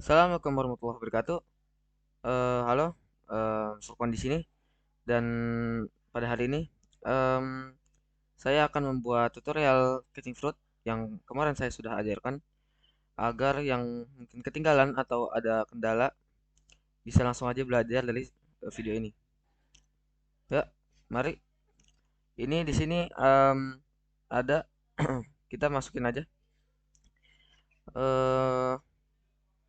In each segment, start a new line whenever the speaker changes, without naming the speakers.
Assalamualaikum warahmatullahi wabarakatuh. Halo, Furqan di sini dan pada hari ini em, saya akan membuat tutorial cutting fruit yang kemarin saya sudah ajarkan agar yang mungkin ketinggalan atau ada kendala bisa langsung aja belajar dari video ini. Ya, mari. Ini di sini ada kita masukin aja eh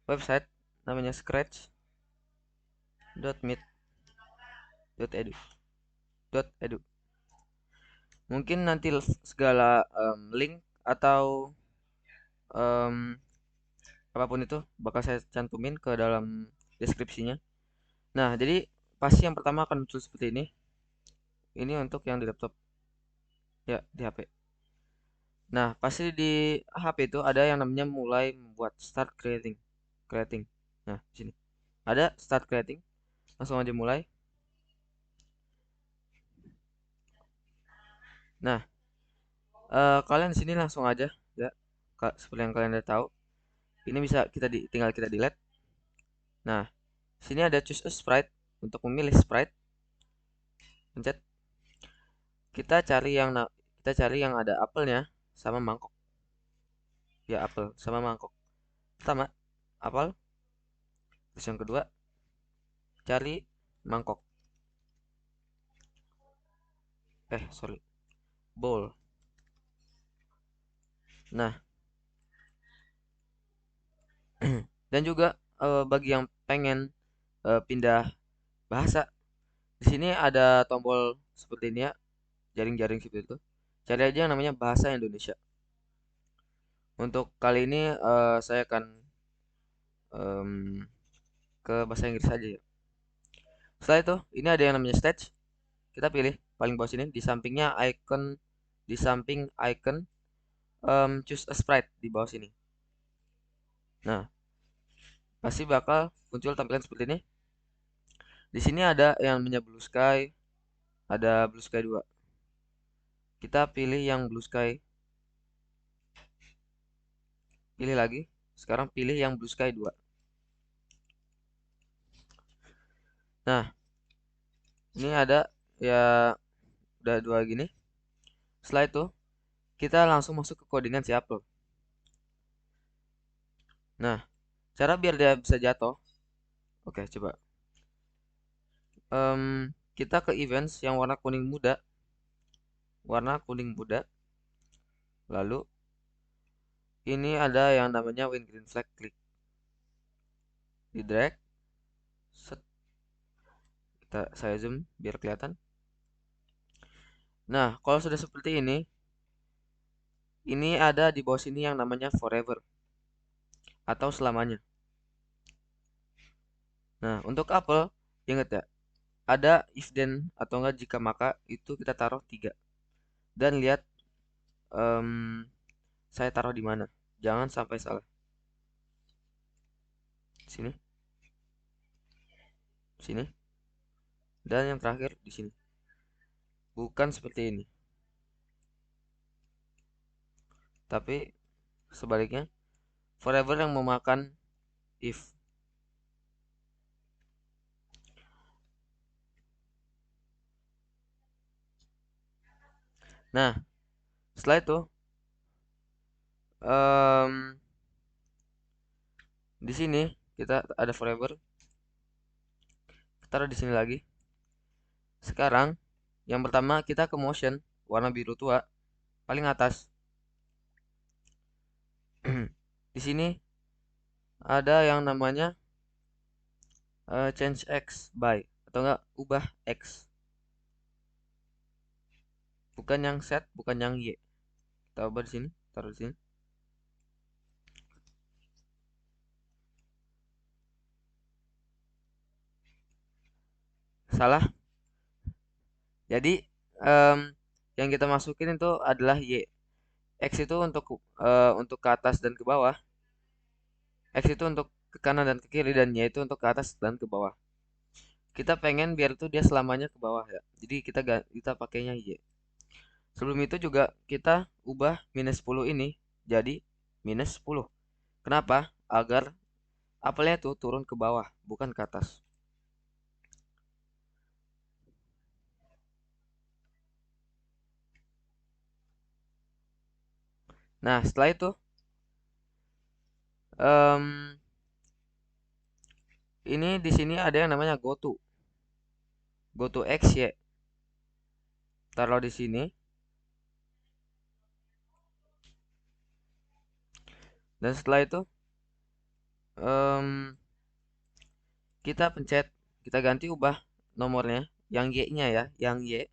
website namanya scratch.meet.edu. Mungkin nanti segala link atau em, apapun itu bakal saya cantumin ke dalam deskripsinya. Nah, jadi pasti yang pertama akan muncul seperti ini. Ini untuk yang di laptop, ya di HP. Nah, pasti di HP itu ada yang namanya mulai membuat start creating, creating. Nah, di sini ada start creating. Langsung aja mulai. Nah, kalian di sini langsung aja, ya. Seperti yang kalian udah tahu. Ini bisa tinggal kita delete. Nah, sini ada choose a sprite untuk memilih sprite. Pencet. Kita cari yang ada apelnya sama mangkok. Ya, apel sama mangkok. Pertama, apel. Terus yang kedua, cari mangkok. Sorry. Bowl. Nah, dan juga bagi yang pengen pindah bahasa, di sini ada tombol seperti ini ya, jaring-jaring seperti itu. Cari aja yang namanya bahasa Indonesia. Untuk kali ini saya akan em, ke bahasa Inggris saja ya. Setelah itu, ini ada yang namanya stage. Kita pilih paling bawah sini di samping icon choose a sprite di bawah sini. Nah, pasti bakal muncul tampilan seperti ini. Di sini ada yang namanya blue sky, ada blue sky 2. Kita pilih yang blue sky, pilih lagi. Sekarang pilih yang blue sky 2. Nah, ini ada ya udah dua gini. Setelah itu, kita langsung masuk ke codingan si Apple. Nah, cara biar dia bisa jatuh. Oke, coba. Kita ke events yang warna kuning muda. Warna kuning muda. Lalu ini ada yang namanya win green flag, klik di drag, set, saya zoom biar kelihatan. Nah, kalau sudah seperti ini ada di bawah sini yang namanya forever atau selamanya. Nah, untuk apel, ingat ya, ada if then atau enggak jika maka itu kita taruh 3. Dan lihat em, saya taruh di mana. Jangan sampai salah. Sini, sini, dan yang terakhir di sini. Bukan seperti ini, tapi sebaliknya forever yang memakan if. Nah, setelah itu em, di sini kita ada forever. Taruh di sini lagi. Sekarang yang pertama kita ke motion warna biru tua paling atas. Di sini ada yang namanya change X by atau enggak ubah X. Bukan yang set, bukan yang Y. Kita ubah di sini, taruh di sini. Salah. Jadi em, yang kita masukin itu adalah Y. X itu untuk ke atas dan ke bawah. X itu untuk ke kanan dan ke kiri dan Y itu untuk ke atas dan ke bawah. Kita pengen biar itu dia selamanya ke bawah ya. Jadi kita pakainya Y. Sebelum itu juga kita ubah minus 10 ini jadi minus 10. Kenapa? Agar apelnya tuh turun ke bawah, bukan ke atas. Nah, setelah itu em, ini di sini ada yang namanya go to X ya. Taruh di sini. Dan setelah itu em, kita pencet, kita ganti ubah nomornya, yang Y-nya ya, yang Y.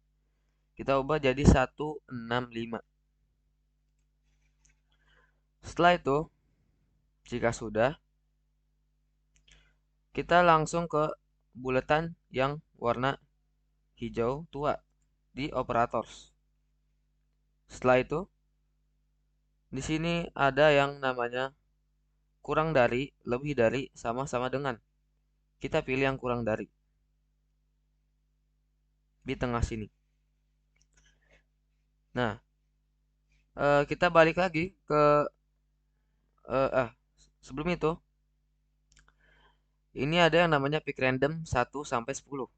Kita ubah jadi 165. Setelah itu, jika sudah, kita langsung ke buletan yang warna hijau tua di operators. Setelah itu, di sini ada yang namanya kurang dari, lebih dari, sama-sama dengan. Kita pilih yang kurang dari di tengah sini. Nah, kita balik lagi ke eh, ah sebelum itu, ini ada yang namanya pick random 1 sampai 10,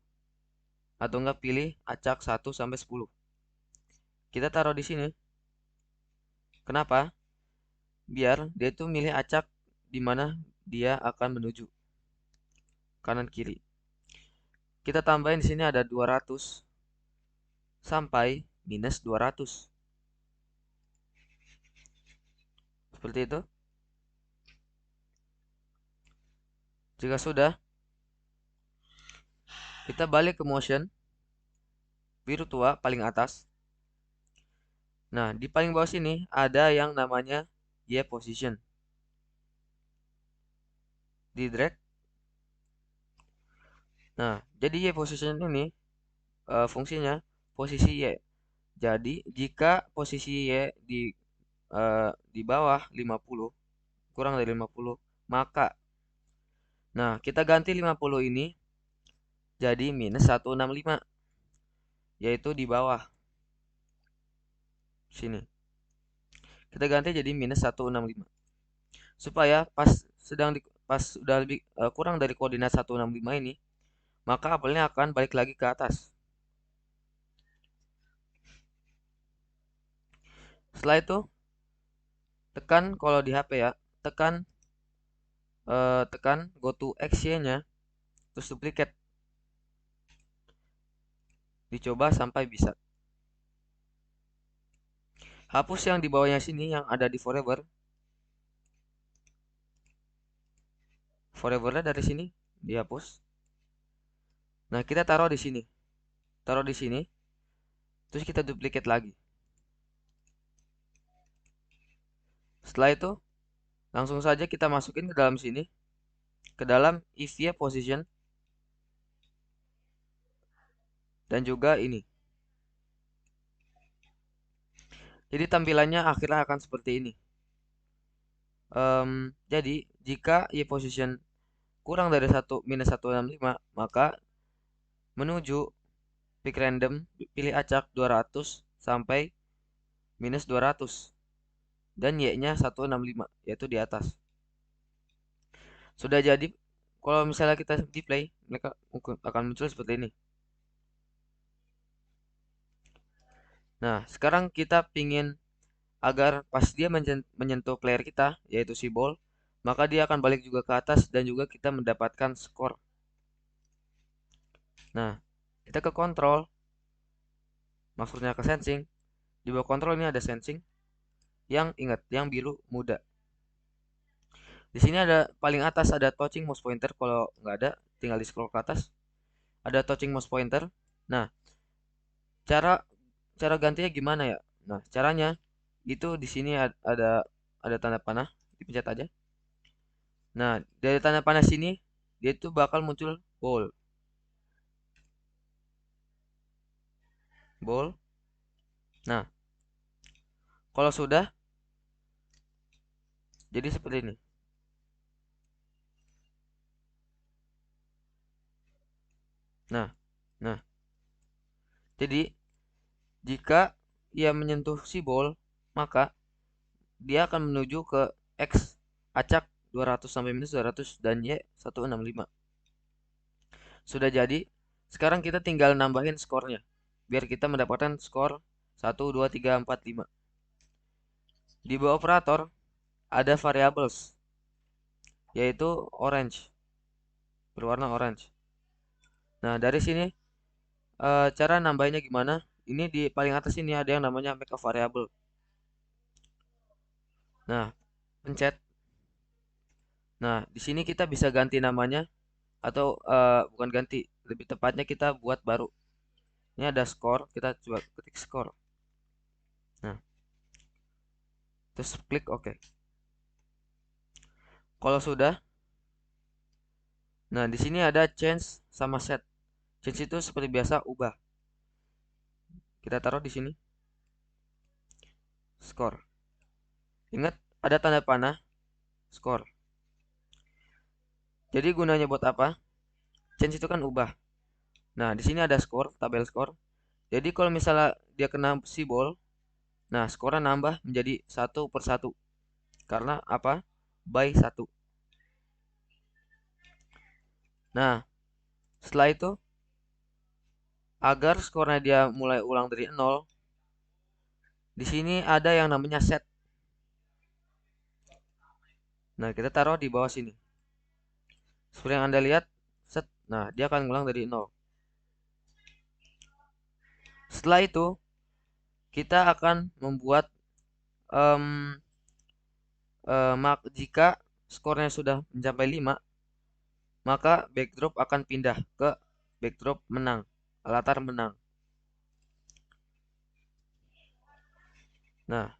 atau enggak pilih acak 1 sampai 10. Kita taruh di sini. Kenapa? Biar dia itu milih acak di mana dia akan menuju, kanan kiri. Kita tambahin di sini ada 200 sampai minus 200. Seperti itu. Jika sudah, kita balik ke motion biru tua paling atas. Nah, di paling bawah sini ada yang namanya Y position. Di drag. Nah, jadi Y position ini fungsinya posisi Y. Jadi, jika posisi Y di bawah 50, kurang dari 50, maka kita ganti 50 ini jadi minus 165, yaitu di bawah sini. Kita ganti jadi minus 165. Supaya pas sudah lebih kurang dari koordinat 165 ini, maka apelnya akan balik lagi ke atas. Setelah itu, tekan kalau di HP ya, tekan go to X-nya, terus duplicate. Dicoba sampai bisa. Hapus yang di bawahnya sini yang ada di forever. Forevernya dari sini dihapus. Nah, kita taruh di sini. Taruh di sini. Terus kita duplicate lagi. Setelah itu, langsung saja kita masukin ke dalam sini. Ke dalam if y position. Dan juga ini. Jadi tampilannya akhirnya akan seperti ini. Jadi, jika y position kurang dari minus 165, maka menuju pick random, pilih acak 200 sampai minus 200. Dan Y-nya 165, yaitu di atas. Sudah jadi, kalau misalnya kita di play, mereka akan muncul seperti ini. Nah, sekarang kita pingin agar pas dia menyentuh player kita, yaitu si ball, maka dia akan balik juga ke atas dan juga kita mendapatkan skor. Nah, kita ke control, maksudnya ke sensing. Di bawah control ini ada sensing. Yang ingat, yang biru muda. Di sini ada paling atas ada touching mouse pointer. Kalau nggak ada, tinggal di scroll ke atas. Ada touching mouse pointer. Nah, cara cara gantinya gimana ya? Nah, caranya itu di sini ada tanda panah, dipencet aja. Nah, dari tanda panah sini dia itu bakal muncul ball. Ball. Nah, kalau sudah jadi seperti ini. Nah, nah. Jadi jika ia menyentuh si ball, maka dia akan menuju ke X acak 200 sampai minus 200 dan Y 165. Sudah jadi. Sekarang kita tinggal nambahin skornya biar kita mendapatkan skor 1 2 3 4 5. Di bawah operator ada variables yaitu orange, berwarna orange. Nah, dari sini cara nambahinnya gimana? Ini di paling atas ini ada yang namanya make a variable. Nah, pencet. Nah, di sini kita bisa ganti namanya atau bukan ganti, lebih tepatnya kita buat baru. Ini ada skor, kita coba ketik skor. Nah, terus klik OK. Kalau sudah, nah di sini ada change sama set. Change itu seperti biasa ubah. Kita taruh di sini. Skor. Ingat ada tanda panah skor. Jadi gunanya buat apa? Change itu kan ubah. Nah, di sini ada skor, tabel skor. Jadi kalau misalnya dia kena sibol, nah skornya nambah menjadi 1/1. Karena apa? By 1. Nah, setelah itu agar skornya dia mulai ulang dari 0, di sini ada yang namanya set. Nah, kita taruh di bawah sini. Seperti yang Anda lihat, set. Nah, dia akan ngulang dari 0. Setelah itu, kita akan membuat jika skornya sudah mencapai 5, maka backdrop akan pindah ke backdrop menang, latar menang. Nah,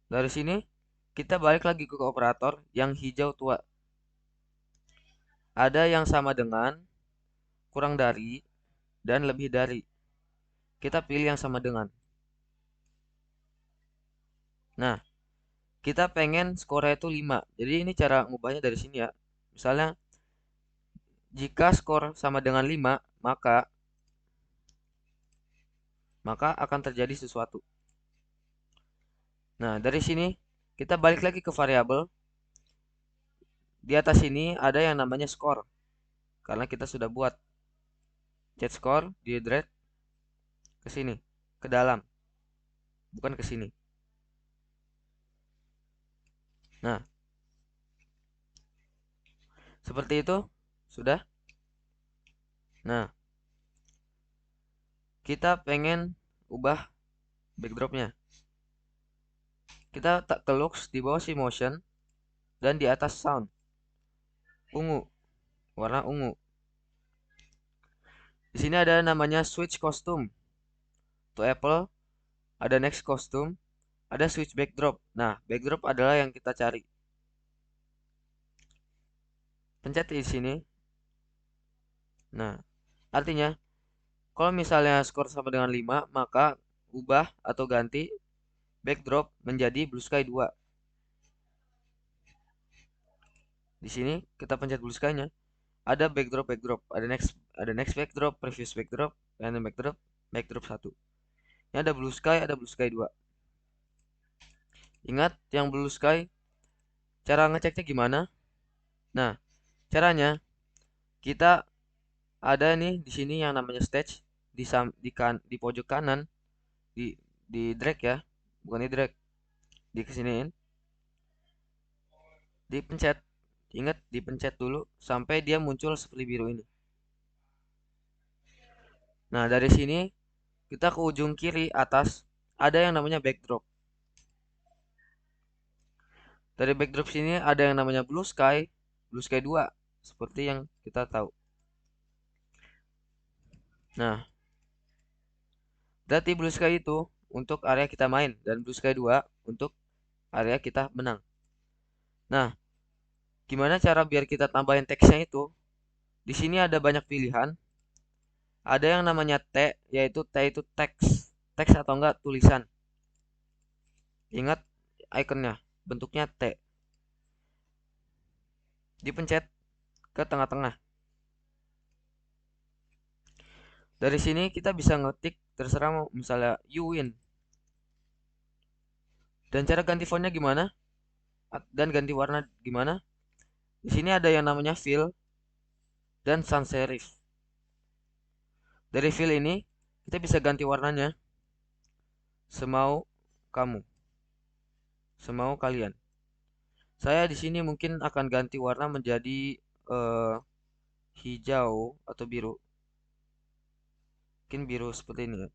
dari sini kita balik lagi ke operator yang hijau tua. Ada yang sama dengan, kurang dari, dan lebih dari. Kita pilih yang sama dengan. Nah, kita pengen skornya itu 5. Jadi ini cara ngubahnya dari sini ya. Misalnya, jika skor sama dengan 5, maka akan terjadi sesuatu. Nah, dari sini kita balik lagi ke variabel. Di atas ini ada yang namanya skor. Karena kita sudah buat set skor, di drag ke sini, ke dalam. Bukan ke sini. Nah, seperti itu. Sudah. Nah, kita pengen ubah backdropnya. Kita tak ke looks di bawah si motion dan di atas sound. Ungu, warna ungu. Di sini ada namanya switch costume. To Apple, ada next costume, ada switch backdrop. Nah, backdrop adalah yang kita cari. Pencet di sini. Nah, artinya kalau misalnya skor sama dengan 5, maka ubah atau ganti backdrop menjadi blue sky 2. Di sini kita pencet blue sky-nya. Ada backdrop, ada next backdrop, previous backdrop, random backdrop, backdrop 1. Ini ada blue sky, ada blue sky 2. Ingat yang blue sky, cara ngeceknya gimana? Nah, caranya kita ada nih di sini yang namanya stage di pojok kanan, di drag ya, bukan di drag, di kesiniin, dipencet. Ingat dipencet dulu sampai dia muncul seperti biru ini. Nah, dari sini kita ke ujung kiri atas ada yang namanya backdrop. Dari backdrop sini ada yang namanya blue sky 2, seperti yang kita tahu. Nah, berarti blue sky itu untuk area kita main dan blue sky 2 untuk area kita menang. Nah, gimana cara biar kita tambahin teksnya itu? Di sini ada banyak pilihan. Ada yang namanya T, yaitu T itu teks. Teks atau enggak tulisan. Ingat ikonnya, bentuknya T. Dipencet ke tengah-tengah. Dari sini kita bisa ngetik terserah mau misalnya you win. Dan cara ganti fontnya gimana? Dan ganti warna gimana? Di sini ada yang namanya fill dan sans serif. Dari fill ini kita bisa ganti warnanya semau kamu, semau kalian. Saya di sini mungkin akan ganti warna menjadi eh, hijau atau biru. Mungkin biru seperti ini ya.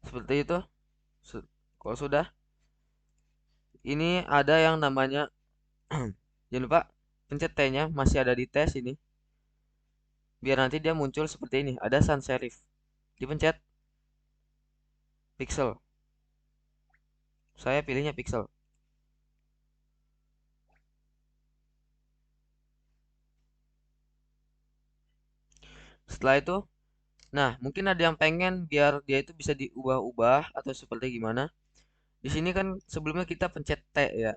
Seperti itu. Kalau sudah, ini ada yang namanya jangan lupa pencet T-nya masih ada di tes ini. Biar nanti dia muncul seperti ini. Ada sans serif. Dipencet pixel. Saya pilihnya pixel. Setelah itu, nah mungkin ada yang pengen biar dia itu bisa diubah-ubah atau seperti gimana. Di sini kan sebelumnya kita pencet T ya.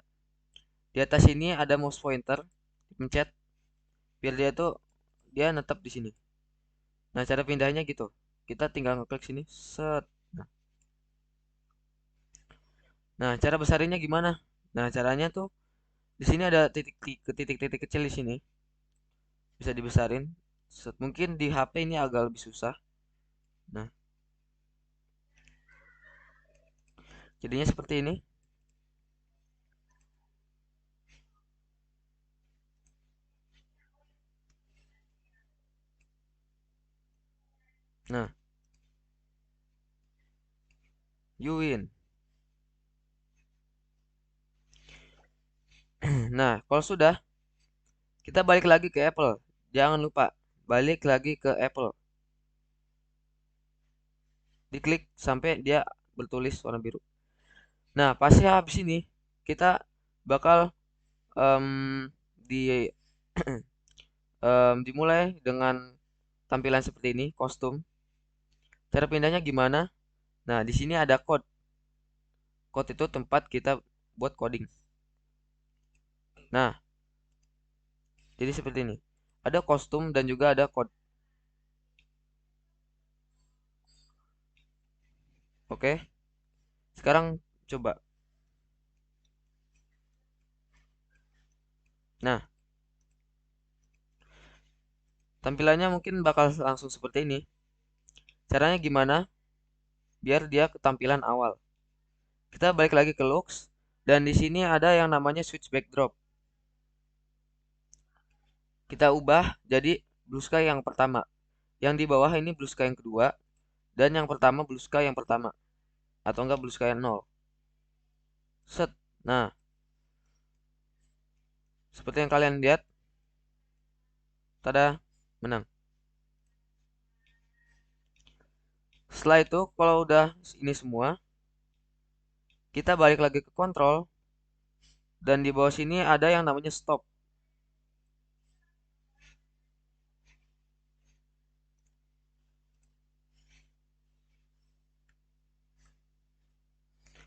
Di atas ini ada mouse pointer, pencet biar dia tuh dia netap di sini. Nah, cara pindahnya gitu. Kita tinggal ngeklik sini, set. Nah, cara besarinnya gimana? Nah, caranya tuh di sini ada titik-titik kecil di sini. Bisa dibesarin. Set. Mungkin di HP ini agak lebih susah. Nah, jadinya seperti ini. Nah, you win. Nah, kalau sudah, kita balik lagi ke Apple. Jangan lupa, balik lagi ke Apple. Diklik sampai dia bertulis warna biru. Nah, pasti habis ini kita bakal em, di dimulai dengan tampilan seperti ini, kostum. Cara pindahnya gimana? Nah, di sini ada code. Code itu tempat kita buat coding. Nah, jadi seperti ini. Ada kostum dan juga ada code. Oke. Sekarang coba. Nah, tampilannya mungkin bakal langsung seperti ini. Caranya gimana? Biar dia ketampilan awal. Kita balik lagi ke looks dan di sini ada yang namanya switch backdrop. Kita ubah jadi blue sky yang pertama. Yang di bawah ini blue sky yang kedua dan yang pertama blue sky yang pertama atau enggak blue sky yang nol. Set. Nah, seperti yang kalian lihat, tada, menang. Setelah itu, kalau udah ini semua, kita balik lagi ke kontrol dan di bawah sini ada yang namanya stop.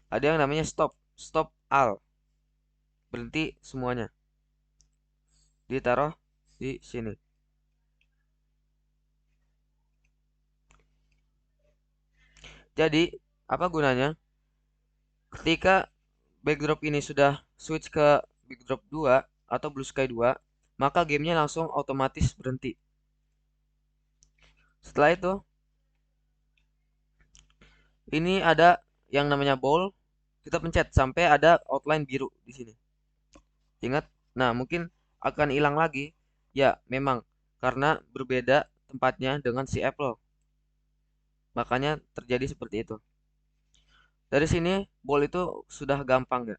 Ada yang namanya stop, stop all. Berhenti semuanya. Ditaruh di sini. Jadi, apa gunanya? Ketika backdrop ini sudah switch ke backdrop 2 atau blue sky 2, maka gamenya langsung otomatis berhenti. Setelah itu, ini ada yang namanya ball. Kita pencet sampai ada outline biru di sini. Ingat? Nah, mungkin akan hilang lagi. Ya, memang karena berbeda tempatnya dengan si Apple. Makanya terjadi seperti itu. Dari sini, ball itu sudah gampang ya.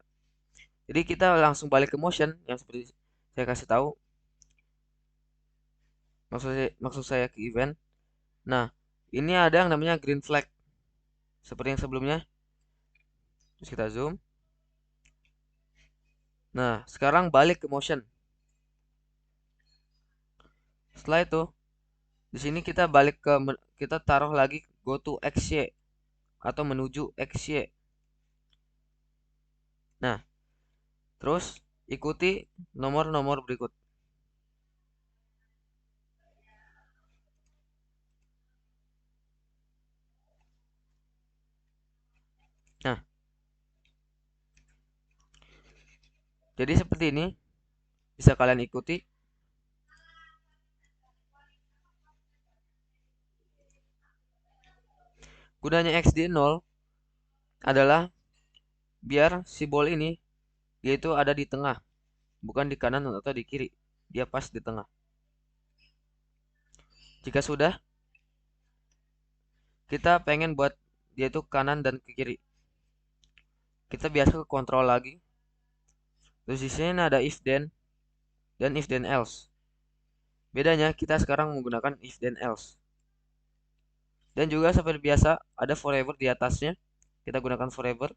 Jadi kita langsung balik ke motion yang seperti saya kasih tahu. Maksud saya ke event. Nah, ini ada yang namanya green flag. Seperti yang sebelumnya. Terus kita zoom. Nah, sekarang balik ke motion. Setelah itu, di sini kita balik ke kita taruh lagi go to XY atau menuju XY. Nah, terus ikuti nomor-nomor berikut. Nah, jadi seperti ini. Bisa kalian ikuti. Gunanya X di 0 adalah biar si ball ini dia itu ada di tengah, bukan di kanan atau di kiri. Dia pas di tengah. Jika sudah, kita pengen buat dia itu kanan dan ke kiri. Kita biasa ke kontrol lagi. Terus di sini ada if then dan if then else. Bedanya kita sekarang menggunakan if then else. Dan juga seperti biasa ada forever di atasnya. Kita gunakan forever.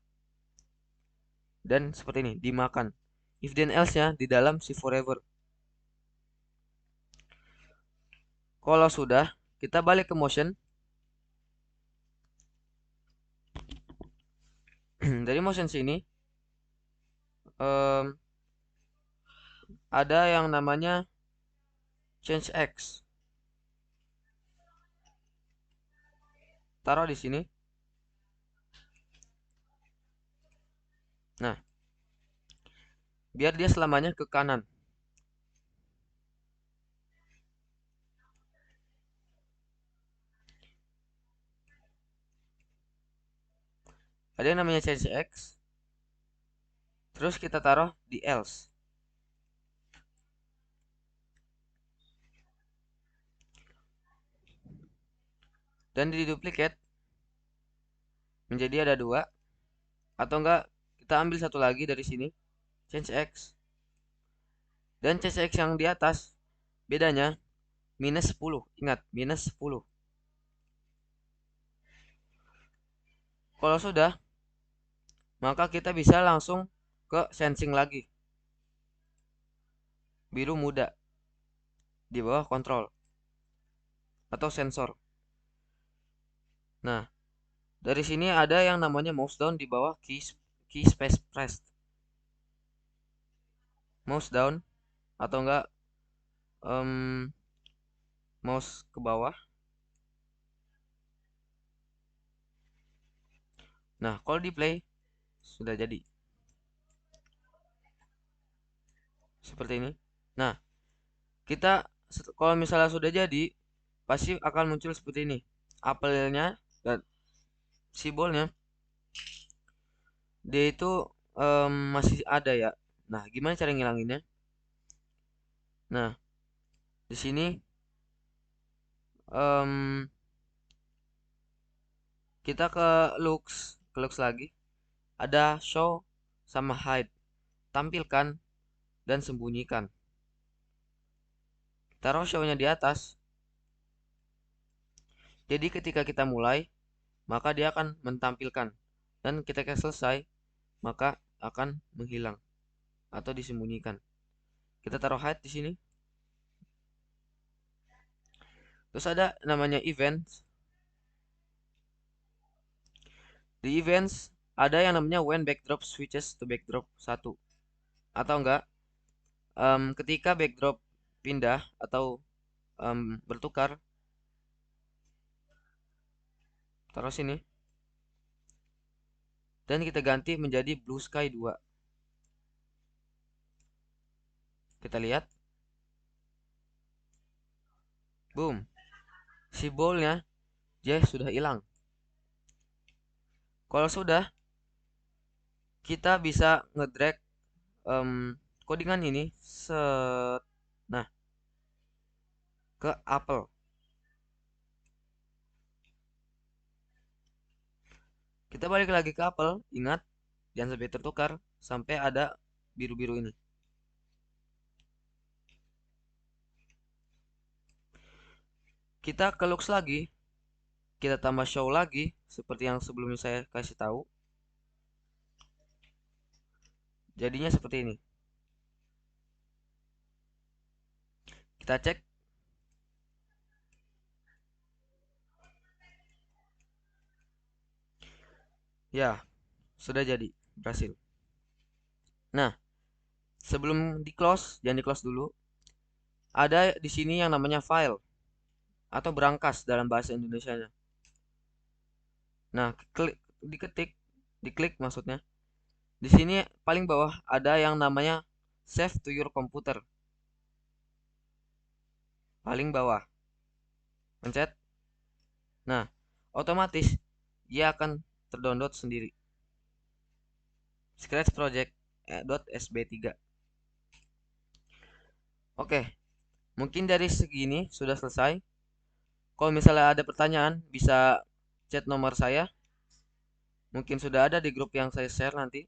Dan seperti ini, dimakan. If then else-nya di dalam si forever. Kalau sudah, kita balik ke motion. Dari motion sini em, ada yang namanya change X. Taruh di sini. Nah, biar dia selamanya ke kanan. Ada yang namanya change X. Terus kita taruh di else. Dan di duplicate menjadi ada dua. Atau enggak, kita ambil satu lagi dari sini. Change X. Dan change X yang di atas, bedanya minus 10. Ingat, minus 10. Kalau sudah, maka kita bisa langsung ke sensing lagi. Biru muda. Di bawah kontrol. Atau sensor. Nah, dari sini ada yang namanya mouse down di bawah key space pressed. Mouse down atau enggak mouse ke bawah. Nah, kalau di play sudah jadi. Seperti ini. Nah, kita kalau misalnya sudah jadi, pasti akan muncul seperti ini. Apelnya dan simbolnya dia itu masih ada ya. Nah, gimana cara ngilanginnya? Nah, di sini kita ke looks lagi. Ada show sama hide. Tampilkan dan sembunyikan. Taruh show-nya di atas. Jadi ketika kita mulai, maka dia akan mentampilkan. Dan ketika selesai, maka akan menghilang atau disembunyikan. Kita taruh hide di sini. Terus ada namanya events. Di events ada yang namanya when backdrop switches to backdrop 1. Atau enggak, ketika backdrop pindah atau bertukar, taruh sini. Dan kita ganti menjadi blue sky 2. Kita lihat. Boom. Si ballnya dia sudah hilang. Kalau sudah, kita bisa ngedrag codingan ini nah ke apple. Kita balik lagi ke apple. Ingat, jangan sampai tertukar sampai ada biru-biru ini. Kita ke looks lagi. Kita tambah show lagi seperti yang sebelumnya saya kasih tahu. Jadinya seperti ini. Kita cek. Ya, sudah jadi. Berhasil. Nah, sebelum di close, jangan di close dulu. Ada di sini yang namanya file atau berangkas dalam bahasa Indonesianya. Nah, diklik maksudnya. Di sini paling bawah ada yang namanya save to your computer. paling bawah, pencet. Nah, otomatis dia akan terdownload sendiri. Scratch Project .sb3. Oke, mungkin dari segini sudah selesai. Kalau misalnya ada pertanyaan, bisa chat nomor saya. Mungkin sudah ada di grup yang saya share nanti.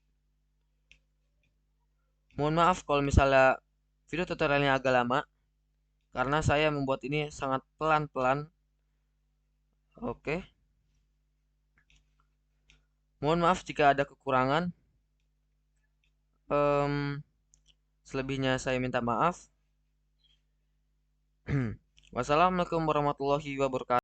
Mohon maaf kalau misalnya video tutorialnya agak lama, karena saya membuat ini sangat pelan-pelan. Oke. Mohon maaf jika ada kekurangan. Selebihnya saya minta maaf. Wassalamualaikum warahmatullahi wabarakatuh.